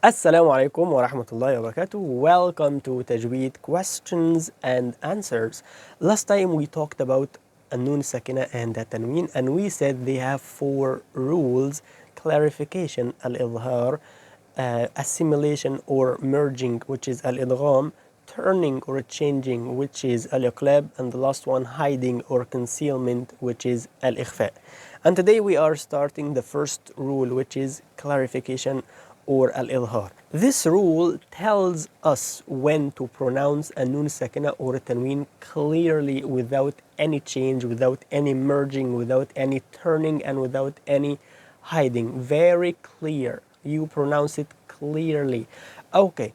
Assalamu alaikum wa rahmatullahi wa barakatuh. Welcome to Tajweed questions and answers. Last time we talked about النون الساكنة and the tanween, and we said they have 4 rules: clarification, الإظهار, assimilation or merging, which is الإدغام, turning or changing, which is الإقلاب, and the last one, hiding or concealment, which is الإخفاء. And today we are starting the first rule, which is clarification or al-idhar. This rule tells us when to pronounce a nun sakina or a tanween clearly, without any change, without any merging, without any turning, and without any hiding. Very clear. You pronounce it clearly. Okay,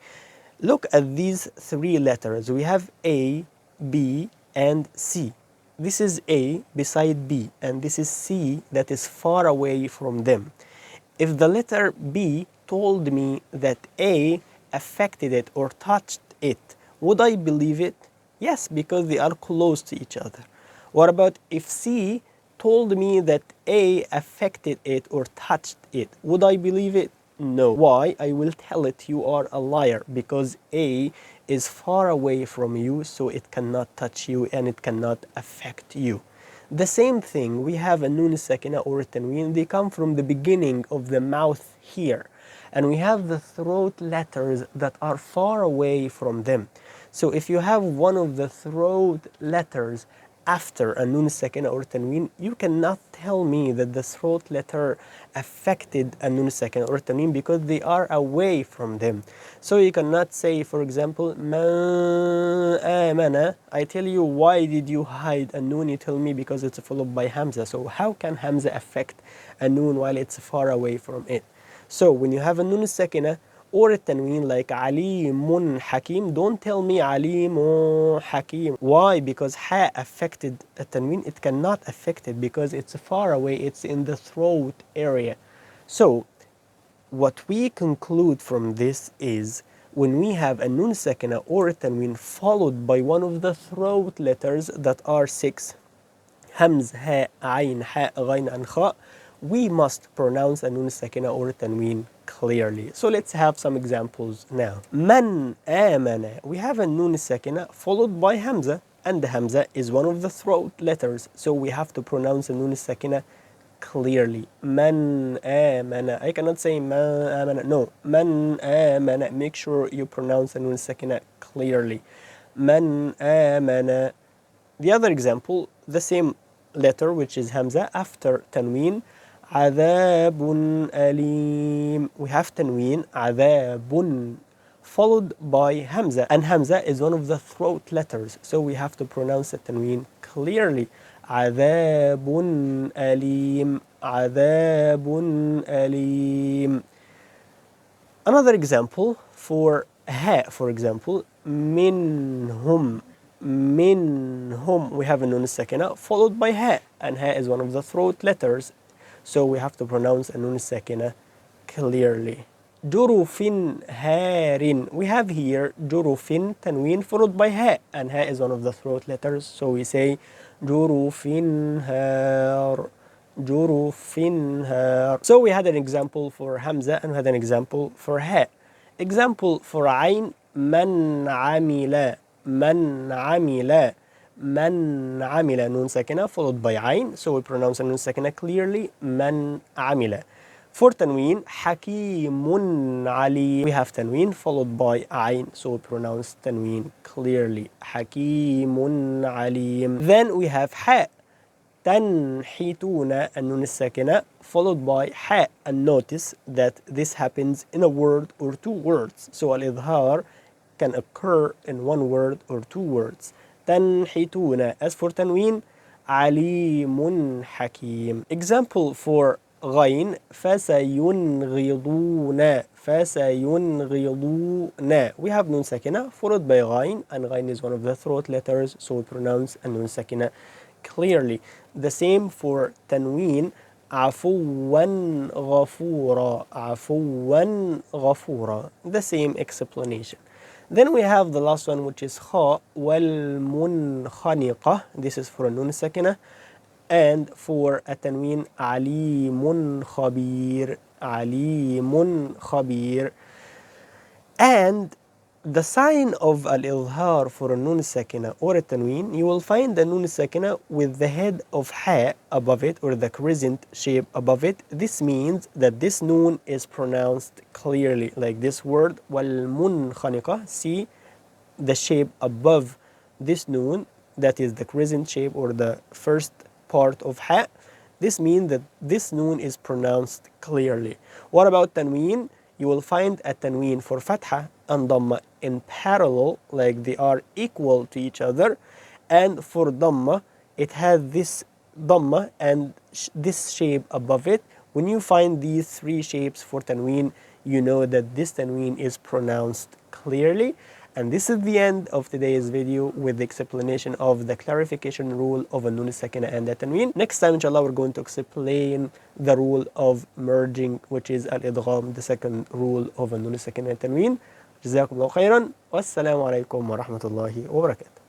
look at these 3 letters. We have A, B, and C. This is A beside B, and this is C that is far away from them. If the letter B told me that A affected it or touched it, would I believe it? Yes, because they are close to each other. What about if C told me that A affected it or touched it? Would I believe it? No. Why? I will tell it you are a liar, because A is far away from you, so it cannot touch you and it cannot affect you. The same thing, we have a nun sakina or a tanween. They come from the beginning of the mouth here, and we have the throat letters that are far away from them. So if you have one of the throat letters after a nun sakina or tanween, you cannot tell me that the throat letter affected a nun sakina or tanween, because they are away from them. So you cannot say, for example, ma amana. I tell you, why did you hide a nun? You tell me because it's followed by hamza. So how can hamza affect a nun while it's far away from it? So when you have a nun sakina or a tanween like alimun hakim, don't tell me alimun hakim. Why? Because ha affected a tanween. It cannot affect it because it's far away. It's in the throat area. So what we conclude from this is, when we have a nun sakina or a tanween followed by one of the throat letters that are 6, hamz, ha, ayn, ha, ghain, and kha, we must pronounce a nun sakina or a tanween clearly. So let's have some examples now. Man amana. We have a nun sakina followed by hamza, and the hamza is one of the throat letters, so we have to pronounce a nun sakina clearly. Man amana. I cannot say man amana. No, man amana. Make sure you pronounce a nun sakina clearly. Man amana. The other example, the same letter, which is hamza, after tanween, عذاب أليم. We have tanween, عذاب, followed by hamza, and hamza is one of the throat letters, so we have to pronounce the tanween clearly. عذاب أليم, عذاب أليم. Another example for ha, for example, minhum. Minhum, we have a nun sakina followed by ha, and ha is one of the throat letters, so we have to pronounce a nun sakina clearly. Jurufin harin. We have here jurufin tanween followed by ha, and ha is one of the throat letters, so we say jurufin har. Jurufin har. So we had an example for hamza and we had an example for ha. Example for ayn, man amila. Man amila. Man amila, nun sakina followed by ayn, so we pronounce a nun sakina clearly. Man amila. For tanween, hakimun ali. We have tanween followed by ayn, so we pronounce tanween clearly. Hakimun alim. Then we have ha. Tanhituna, a nun sakina followed by ha. And notice that this happens in a word or 2 words. So al-idhar can occur in 1 word or 2 words. Tanhituna. As for tanween, alimun hakim. Example for ghain, fasayunghiduna. Fasayunghiduna. We have nun sakina followed by ghain, and ghain is one of the throat letters, so we pronounce a nun sakina clearly. The same for tanween, afuwan ghafura. Afuwan ghafura. The same explanation. Then we have the last one, which is kha wal munkhaniqah. This is for a nun sakina. And for a tanween, alimun khabir. Alimun khabir. And the sign of al-Idhar for a nun sakina or a tanween, you will find the nun sakina with the head of ha above it, or the crescent shape above it. This means that this nun is pronounced clearly, like this word wal-munkhaniqa. See the shape above this nun, that is the crescent shape or the first part of ha. This means that this nun is pronounced clearly. What about tanween? You will find a tanween for fatha and dhamma in parallel, like they are equal to each other. And for dhamma, it has this dhamma and this shape above it. When you find these three shapes for tanween, you know that this tanween is pronounced clearly. And this is the end of today's video with the explanation of the clarification rule of a nun sakina and a tanween. Next time, inshallah, we're going to explain the rule of merging, which is al-idgham, the second rule of a nun sakina and tanween. جزاكم الله خيرا والسلام عليكم ورحمة الله وبركاته.